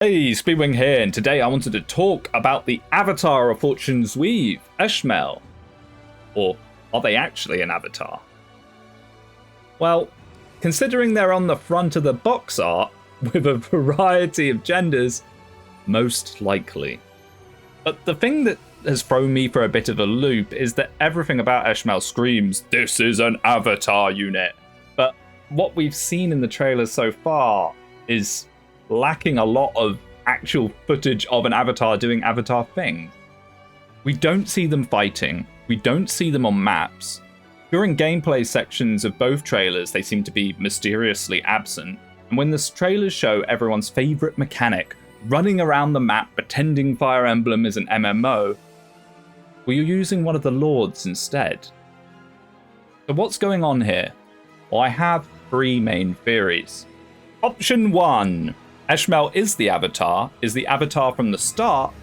Hey, Speedwinghere here, and today I wanted to talk about the avatar of Fortune's Weave, Eshmel. Or are they actually an avatar? Well, considering they're on the front of the box art with a variety of genders, most likely. But the thing that has thrown me for a bit of a loop is that everything about Eshmel screams, "This is an avatar unit." But what we've seen in the trailers so far is lacking a lot of actual footage of an avatar doing avatar things. We don't see them fighting, we don't see them on maps. During gameplay sections of both trailers, they seem to be mysteriously absent, and when the trailers show everyone's favourite mechanic running around the map pretending Fire Emblem is an MMO, well, you're using one of the lords instead. So what's going on here? Well, I have three main theories. Option 1. Eshmel is the avatar from the start,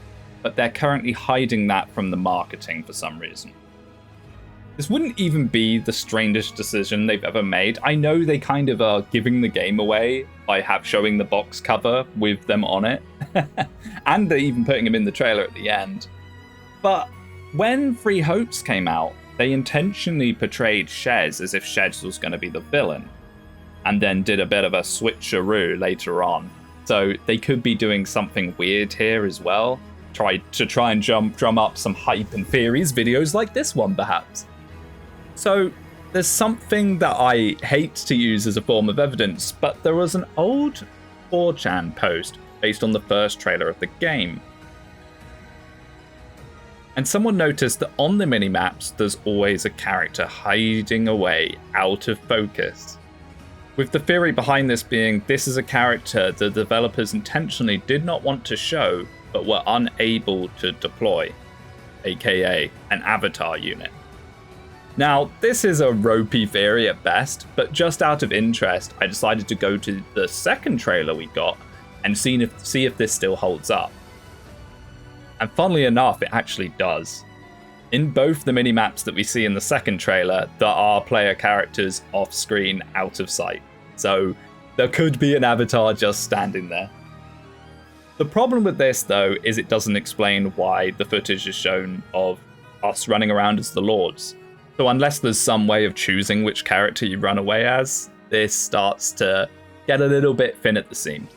but they're currently hiding that from the marketing for some reason. This wouldn't even be the strangest decision they've ever made. I know they kind of are giving the game away by showing the box cover with them on it, and they're even putting him in the trailer at the end. But when Free Hopes came out, they intentionally portrayed Shez as if Shez was going to be the villain, and then did a bit of a switcheroo later on. So they could be doing something weird here as well. Try and drum up some hype and theories, videos like this one perhaps. So there's something that I hate to use as a form of evidence, but there was an old 4chan post based on the first trailer of the game. And someone noticed that on the minimaps, there's always a character hiding away out of focus. With the theory behind this being this is a character the developers intentionally did not want to show, but were unable to deploy, aka an avatar unit. Now, this is a ropey theory at best, but just out of interest, I decided to go to the second trailer we got and see if this still holds up. And funnily enough, it actually does. In both the minimaps that we see in the second trailer, there are player characters off screen, out of sight. So there could be an avatar just standing there. The problem with this, though, is it doesn't explain why the footage is shown of us running around as the Lords. So unless there's some way of choosing which character you run away as, this starts to get a little bit thin at the seams.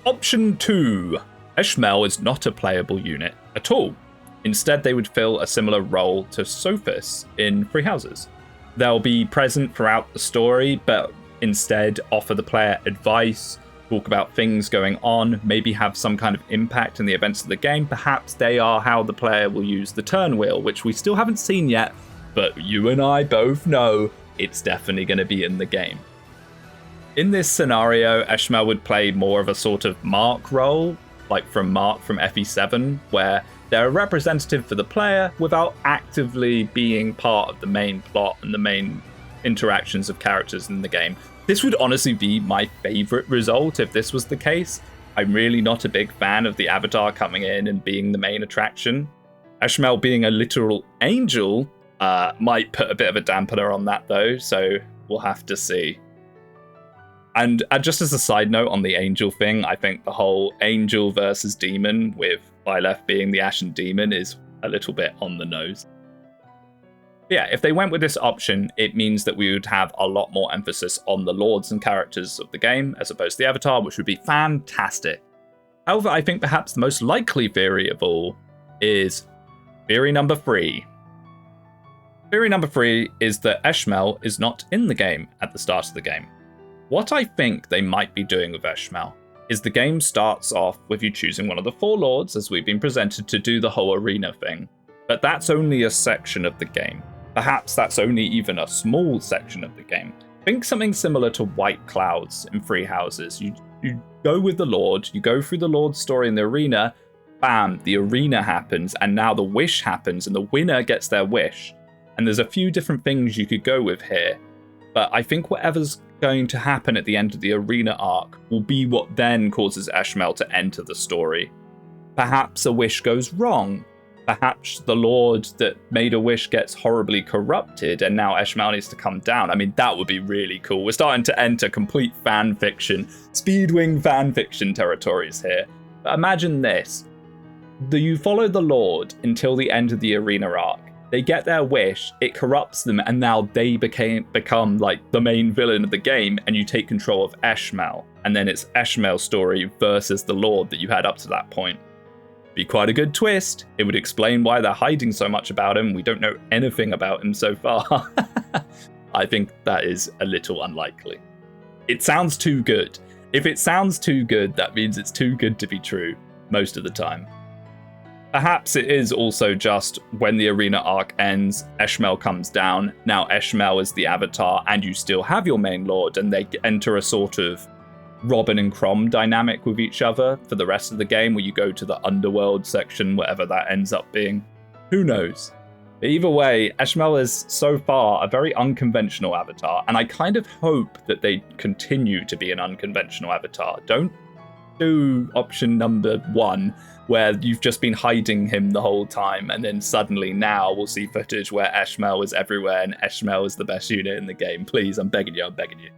Option 2. Eshmel is not a playable unit at all. Instead, they would fill a similar role to Sophis in Three Houses. They'll be present throughout the story, but instead offer the player advice, talk about things going on, maybe have some kind of impact in the events of the game. Perhaps they are how the player will use the turn wheel, which we still haven't seen yet, but you and I both know it's definitely going to be in the game. In this scenario, Eshmel would play more of a sort of Mark role, like from Mark from FE7, where they're a representative for the player without actively being part of the main plot and the main interactions of characters in the game. This would honestly be my favorite result if this was the case. I'm really not a big fan of the avatar coming in and being the main attraction. Eshmel being a literal angel might put a bit of a dampener on that though, so we'll have to see. And just as a side note on the angel thing, I think the whole angel versus demon with Byleth being the Ashen Demon is a little bit on the nose. Yeah, if they went with this option, it means that we would have a lot more emphasis on the lords and characters of the game as opposed to the avatar, which would be fantastic. However, I think perhaps the most likely theory of all is theory number 3. Theory number 3 is that Eshmel is not in the game at the start of the game. What I think they might be doing with Eshmel is the game starts off with you choosing one of the 4 lords as we've been presented to do the whole arena thing. But that's only a section of the game. Perhaps that's only even a small section of the game. Think something similar to White Clouds in Three Houses. You go with the Lord, you go through the Lord's story in the arena, bam, the arena happens, and now the wish happens, and the winner gets their wish. And there's a few different things you could go with here. But I think whatever's going to happen at the end of the arena arc will be what then causes Eshmel to enter the story. Perhaps a wish goes wrong. Perhaps the Lord that made a wish gets horribly corrupted and now Eshmel needs to come down. I mean, that would be really cool. We're starting to enter complete fan fiction, Speedwing fan fiction territories here. But imagine this. You follow the Lord until the end of the arena arc. They get their wish, it corrupts them, and now they become like the main villain of the game, and you take control of Eshmel. And then it's Eshmel's story versus the Lord that you had up to that point. Be quite a good twist. It would explain why they're hiding so much about him. We don't know anything about him so far. I think that is a little unlikely. It sounds too good. If it sounds too good, that means it's too good to be true most of the time. Perhaps it is also just when the arena arc ends, Eshmel comes down. Now Eshmel is the avatar and you still have your main lord, and they enter a sort of Robin and Crom dynamic with each other for the rest of the game, where you go to the underworld section, whatever that ends up being. Who knows? But either way, Eshmel is so far a very unconventional avatar, and I kind of hope that they continue to be an unconventional avatar. Don't do option number 1, where you've just been hiding him the whole time, and then suddenly now we'll see footage where Eshmel is everywhere and Eshmel is the best unit in the game. Please, I'm begging you.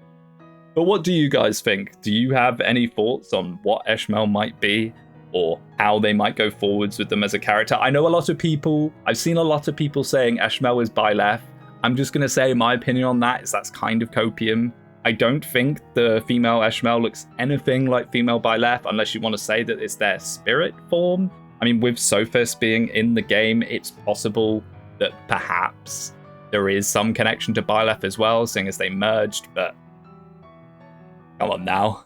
But what do you guys think? Do you have any thoughts on what Eshmel might be, or how they might go forwards with them as a character? I know I've seen a lot of people saying Eshmel is Byleth. I'm just going to say my opinion on that is that's kind of copium. I don't think the female Eshmel looks anything like female Byleth, unless you want to say that it's their spirit form. I mean, with Sophis being in the game, it's possible that perhaps there is some connection to Byleth as well, seeing as they merged, but come on now.